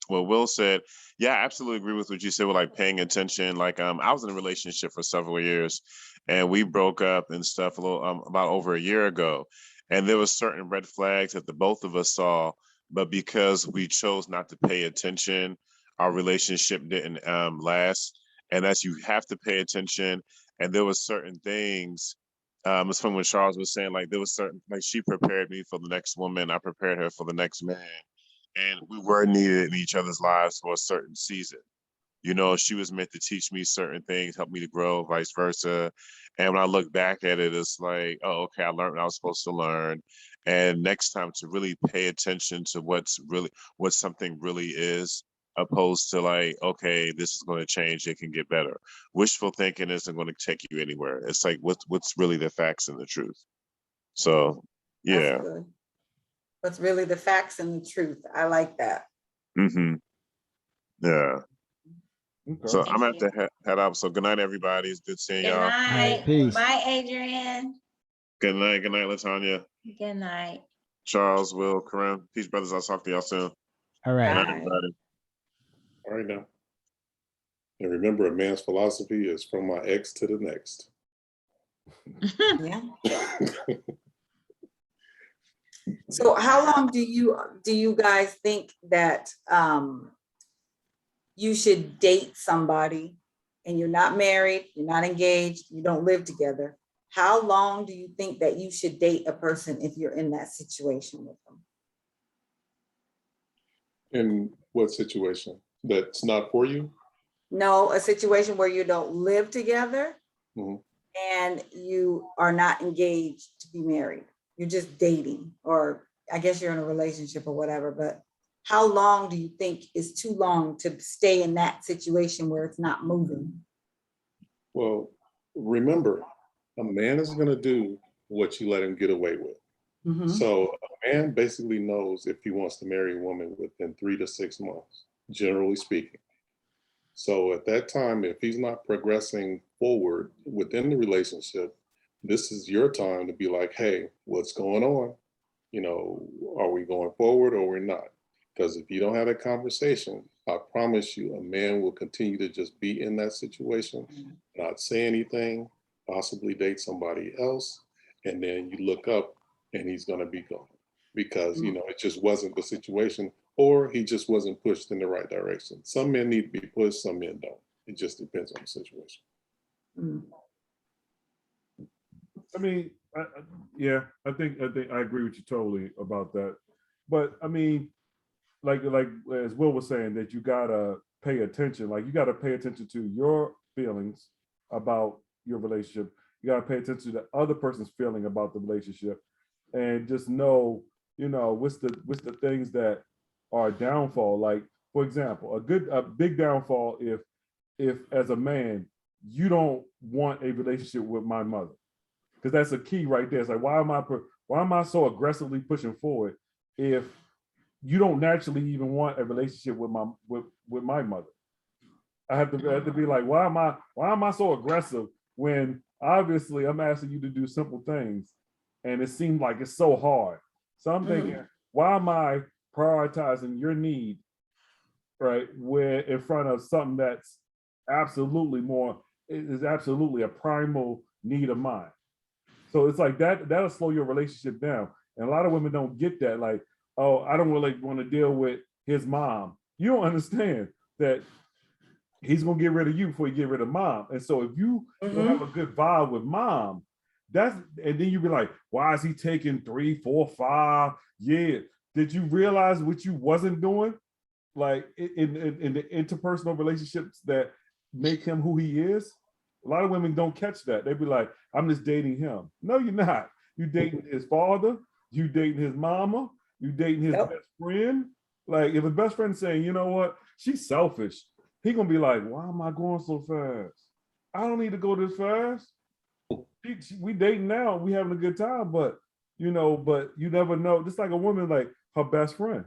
what Will said, yeah, I absolutely agree with what you said with like paying attention. Like I was in a relationship for several years, and we broke up and stuff a little about over a year ago, and there was certain red flags that the both of us saw, but because we chose not to pay attention, our relationship didn't last. And that's, you have to pay attention, and there was certain things. It's from what Charles was saying, like there was certain, like she prepared me for the next woman, I prepared her for the next man. And we were needed in each other's lives for a certain season. You know, she was meant to teach me certain things, help me to grow, vice versa. And when I look back at it, it's like, oh, okay, I learned what I was supposed to learn. And next time to really pay attention to what something really is, opposed to like, okay, this is going to change, it can get better. Wishful thinking isn't going to take you anywhere. It's like, what's really the facts and the truth? So, yeah.
That's good. What's really the facts and the truth. I like that.
Mm-hmm. Yeah.
Okay.
So I'm gonna have to head out. So good night, everybody. It's good seeing
Good
y'all.
night.
Peace.
Bye, Adrian.
Good night, Latanya,
Good night.
Charles, Will, Karim. Peace, brothers. I'll talk to y'all soon.
All
Good
right.
night,
Bye.
everybody.
All right now. And remember, a man's philosophy is from my ex to the next.
Yeah. So how long do you guys think that you should date somebody and you're not married, you're not engaged, you don't live together? How long do you think that you should date a person if you're in that situation with them?
In what situation? That's not for you?
No, a situation where you don't live together
Mhm.
and you are not engaged to be married. You're just dating or I guess you're in a relationship or whatever, but how long do you think is too long to stay in that situation where it's not moving?
Well, remember, a man is going to do what you let him get away with.
Mhm.
So a man basically knows if he wants to marry a woman within 3 to 6 months, generally speaking. So at that time, if he's not progressing forward within the relationship, this is your time to be like, hey, what's going on? You know, are we going forward or we're not? Because if you don't have that conversation, I promise you, a man will continue to just be in that situation, not say anything, possibly date somebody else, and then you look up and he's going to be gone because, you know, it just wasn't the situation, or he just wasn't pushed in the right direction. Some men need to be pushed, some men don't. It just depends on the situation.
Mm.
I mean, yeah, I think I agree with you totally about that. But I mean, like as Will was saying, that you gotta pay attention. Like you gotta pay attention to your feelings about your relationship. You gotta pay attention to the other person's feeling about the relationship, and just know, you know, what's the things that are a downfall. Like, for example, a big downfall if as a man you don't want a relationship with my mother, because that's a key right there. It's like, why am I so aggressively pushing forward if you don't naturally even want a relationship with my mother? I have to be like, why am I so aggressive when obviously I'm asking you to do simple things and it seems like it's so hard. So I'm thinking, why am I prioritizing your need, right, where in front of something that's absolutely a primal need of mine? So it's like that'll slow your relationship down. And a lot of women don't get that. Like, oh, I don't really want to deal with his mom. You don't understand that he's gonna get rid of you before he get rid of mom. And so if you don't have a good vibe with mom, and then you be like, why is he taking 3, 4, 5 years? Did you realize what you wasn't doing? Like in the interpersonal relationships that make him who he is? A lot of women don't catch that. They be like, I'm just dating him. No, you're not. You dating his father, you dating his mama, you dating his best friend. Like if a best friend saying, you know what, she's selfish, he gonna be like, why am I going so fast? I don't need to go this fast. We dating now, we having a good time, but you never know. Just like a woman, like her best friend.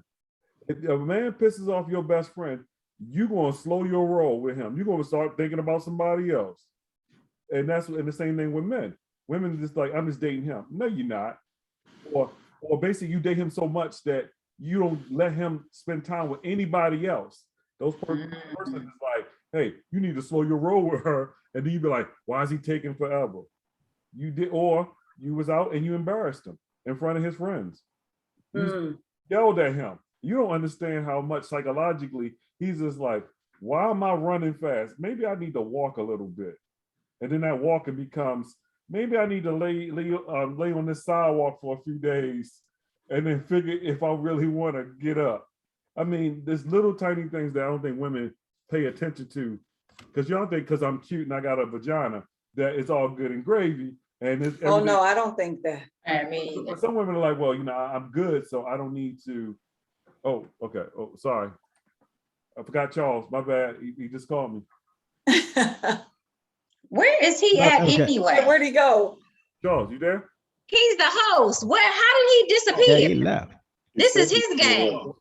If a man pisses off your best friend, you gonna slow your roll with him. You're gonna start thinking about somebody else. And the same thing with men. Women just like, I'm just dating him. No, you're not. Or basically you date him so much that you don't let him spend time with anybody else. Those person is like, hey, you need to slow your roll with her. And then you be like, why is he taking forever? You did, or you was out and you embarrassed him in front of his friends. You yelled at him. You don't understand how much psychologically he's just like, why am I running fast? Maybe I need to walk a little bit. And then that walking becomes, maybe I need to lay on this sidewalk for a few days and then figure if I really want to get up. I mean, there's little tiny things that I don't think women pay attention to, because y'all think because I'm cute and I got a vagina that it's all good and gravy. And it's
Oh no, I don't think that.
I mean,
but some women are like, well, I'm good, so I don't need to. Oh, okay. Oh, sorry. I forgot Charles. My bad. He just called me.
where is he at anyway?
Where'd he go?
Charles, you there?
He's the host. How did he disappear?
Yeah, he left.
This is his game.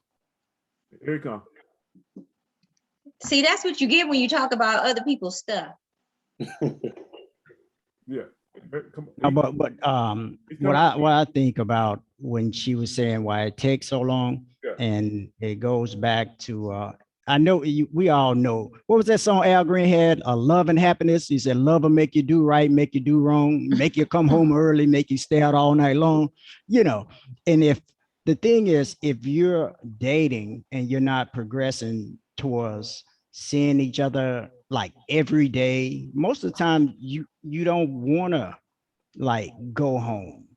Here he comes.
See, that's what you get when you talk about other people's stuff.
Yeah.
But what I think about when she was saying why it takes so long, and it goes back to I know we all know, what was that song Al Green had? Love and Happiness. He said, love will make you do right, make you do wrong, make you come home early, make you stay out all night long, And if the thing is, if you're dating and you're not progressing towards seeing each other like every day, most of the time you don't want to like go home.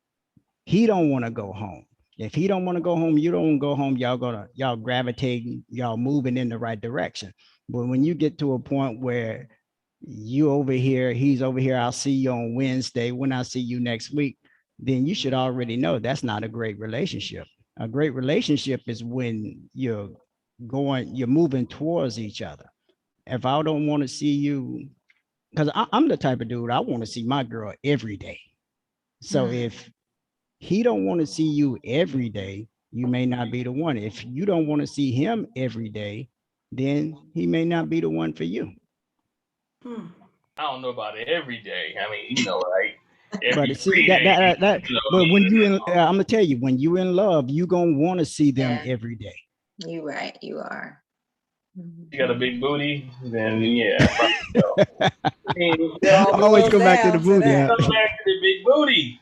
He don't want to go home. If he don't want to go home, you don't go home. Y'all gravitating, y'all moving in the right direction. But when you get to a point where you over here, he's over here, I'll see you on Wednesday. When I see you next week, then you should already know that's not a great relationship. A great relationship is when you're moving towards each other. If I don't want to see you, because I'm the type of dude, I want to see my girl every day. So if he don't want to see you every day, you may not be the one. If you don't want to see him every day, then he may not be the one for you.
I don't know about it every day. I mean, you know, like every
But see
3
that
days.
that
You know,
but when you in, I'm gonna tell you, when you in love, you gonna want to see them
Yeah.
every day.
You right, you are.
you got a big booty, then yeah, probably so. I mean,
It all
Always
boils
go back to the
down
booty.
that.
Huh?
come back to the big booty.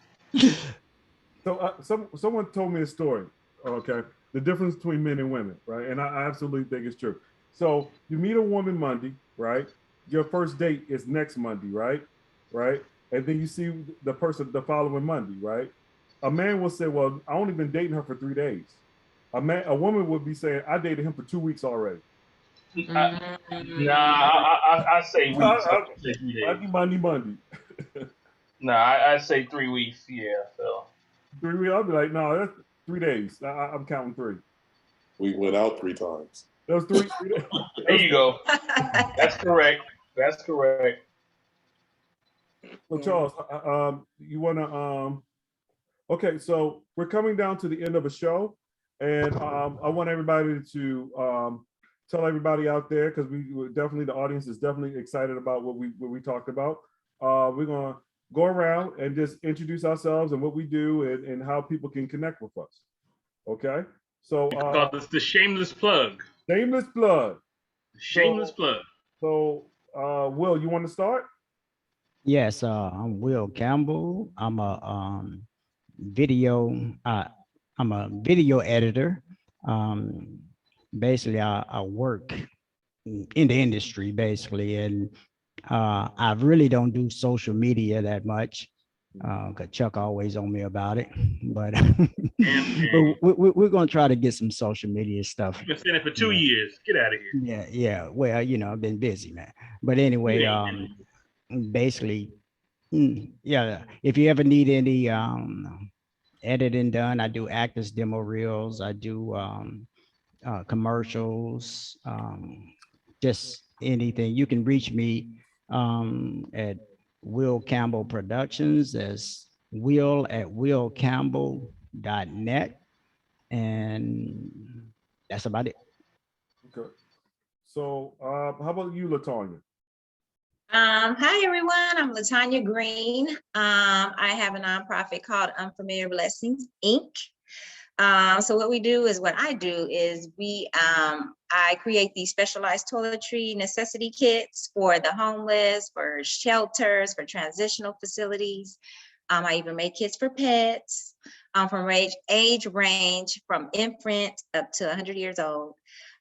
So someone told me a story. Okay, the difference between men and women, right? And I absolutely think it's true. So you meet a woman Monday, right? Your first date is next Monday, right? Right, and then you see the person the following Monday, right? A man will say, "Well, I only been dating her for 3 days." A woman would be saying, "I dated him for 2 weeks already."
I say weeks. I wouldn't say 3 days.
Monday.
Nah, I say 3 weeks. Yeah, so
3 weeks. I'll be like, no, that's 3 days. I'm counting 3.
We went out 3 times.
That was 3 days.
there you go. That's correct. That's correct.
So Charles, you want to okay, so we're coming down to the end of a show, and I want everybody to tell everybody out there, because the audience is definitely excited about what we talked about. We're gonna go around and just introduce ourselves and what we do and how people can connect with us. Okay, so
Call this the shameless plug.
shameless plug.
Shameless plug.
So Will, you want to start?
Yes, I'm Will Campbell. I'm a video editor. Basically, I work in the industry basically, and I really don't do social media that much. Cause Chuck always on me about it, but, but we're gonna try to get some social media stuff.
You've been saying it for 2 years. Get out of here.
Yeah. Well, I've been busy, man. But anyway, basically, yeah. If you ever need any editing done, I do actors demo reels. I do commercials, just anything. You can reach me at Will Campbell Productions as will@willcampbell.net, and that's about it.
Okay. So how about you, Latonya?
Hi everyone, I'm Latanya Green. I have a nonprofit called Unfamiliar Blessings, Inc. So what I do is I create these specialized toiletry necessity kits for the homeless, for shelters, for transitional facilities. I even make kits for pets from age range from infant up to 100 years old.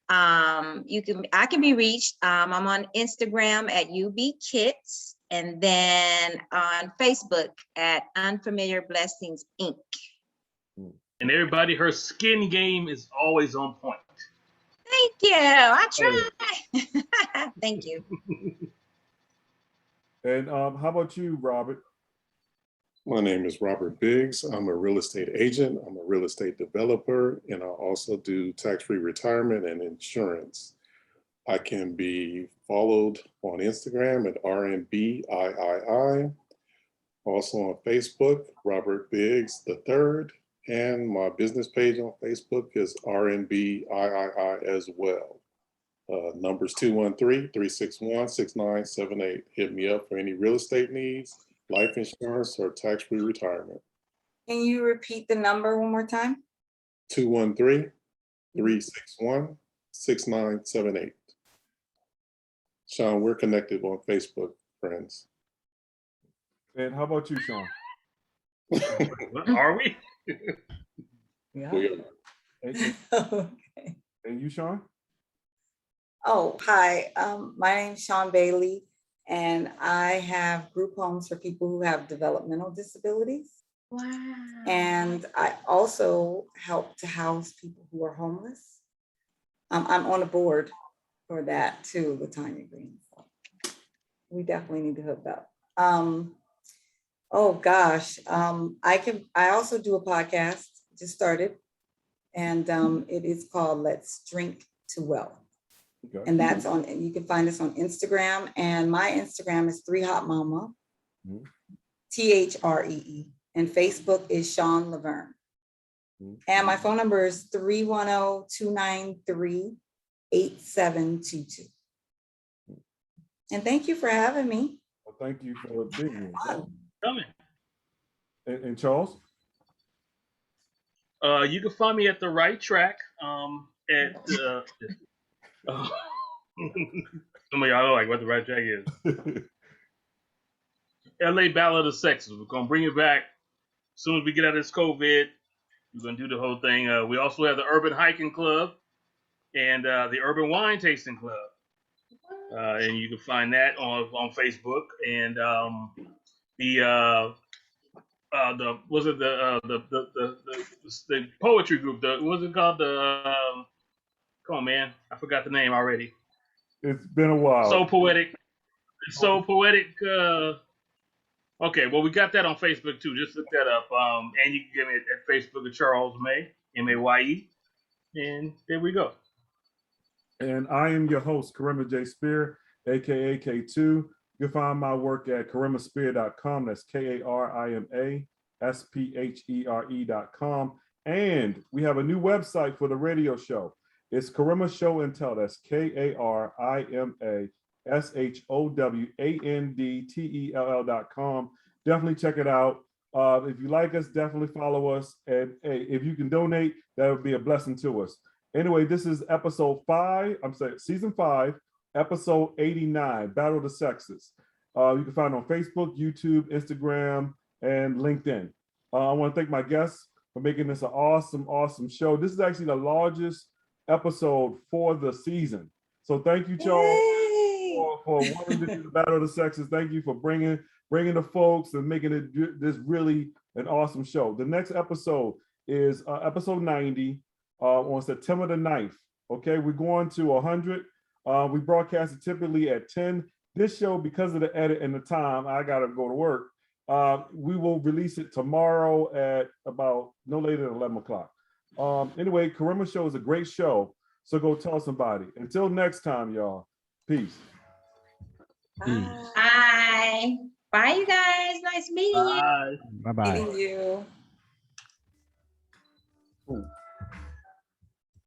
I can be reached. I'm on Instagram at UBKits, and then on Facebook at Unfamiliar Blessings Inc.
And everybody, her skin game is always on point.
Thank you. I try. Thank you.
And how about you, Robert?
My name is Robert Biggs. I'm a real estate agent. I'm a real estate developer, and I also do tax-free retirement and insurance. I can be followed on Instagram at RNBIII. Also on Facebook, Robert Biggs III. And my business page on Facebook is RNBIII as well. Numbers 213-361-6978. Hit me up for any real estate needs, life insurance, or tax-free retirement.
Can you repeat the number one more time?
213-361-6978. Sean, we're connected on Facebook, friends.
And how about you, Sean?
What are we?
Yeah.
We are.
Okay.
And you, Sean?
Oh, hi. My name's Sean Bailey, and I have group homes for people who have developmental disabilities.
Wow.
And I also help to house people who are homeless. I'm on a board for that too, Latanya Green. So we definitely need to hook up. Oh gosh, I also do a podcast. Just started. And it is called Let's Drink to Wealth.
Okay.
And that's on, and you can find us on Instagram. And my Instagram is 3hotmama,
Mhm.
THREE. And Facebook is Sean Laverne. And my phone number is 310-293-8722. And thank you for having me.
Well, thank you for being here.
Coming.
And Charles?
You can find me at the right track. At some of y'all know like what the right track is. LA Battle of the Sexes. We're gonna bring it back as soon as we get out of this COVID. We're gonna do the whole thing. We also have the Urban Hiking Club and the Urban Wine Tasting Club, and you can find that on Facebook. And the poetry group. What's it called? Come on, man, I forgot the name already.
It's been a while.
So poetic. Okay, well, we got that on Facebook too. Just look that up. And you can get me at Facebook at Charles May, Maye, and there we go.
And I am your host, Karima J. Spear, aka K2. You can find my work at karimaspear.com. That's KarimaSphere.com. And we have a new website for the radio show. It's Karima Show and Tell. That's KarimaShowandTell.com. Definitely check it out. If you like us, definitely follow us. And hey, if you can donate, that would be a blessing to us. Anyway, this is season 5, episode 89, Battle of the Sexes. You can find it on Facebook, YouTube, Instagram, and LinkedIn. I want to thank my guests for making this an awesome show. This is actually the largest episode for the season. So thank you, Charles, for wanting to do the Battle of the Sexes. Thank you for bringing the folks and making it this really an awesome show. The next episode is episode 90 on September the 9th. Okay, we're going to 100. We broadcast it typically at 10. This show, because of the edit and the time, I gotta go to work. We will release it tomorrow at about no later than 11 o'clock. Anyway, Karima Show is a great show, so go tell somebody. Until next time, y'all. Peace.
Bye. Bye, you guys. Nice meeting you.
Bye.
Bye-bye.
Meeting you.